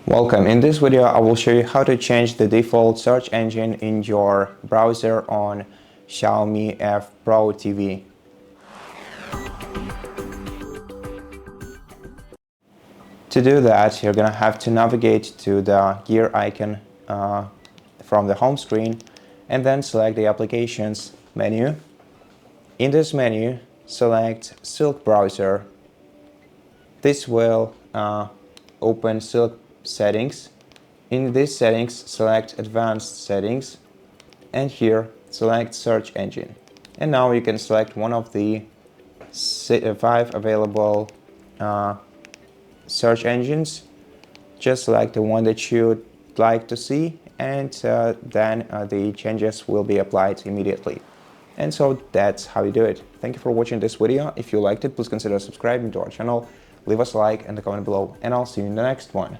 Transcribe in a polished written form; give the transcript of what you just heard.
Welcome. In this video, I will show you how to change the default search engine in your browser on Xiaomi F Pro TV. To do that, you're going to have to navigate to the gear icon from the home screen and then select the Applications menu. In this menu, select Silk Browser. This will open Silk Settings. In these settings, select Advanced Settings, and here select Search Engine. And now you can select one of the 5 available search engines. Just select the one that you'd like to see, and then the changes will be applied immediately. And so that's how you do it. Thank you for watching this video. If you liked it, please consider subscribing to our channel, leave us a like and a comment below, and I'll see you in the next one.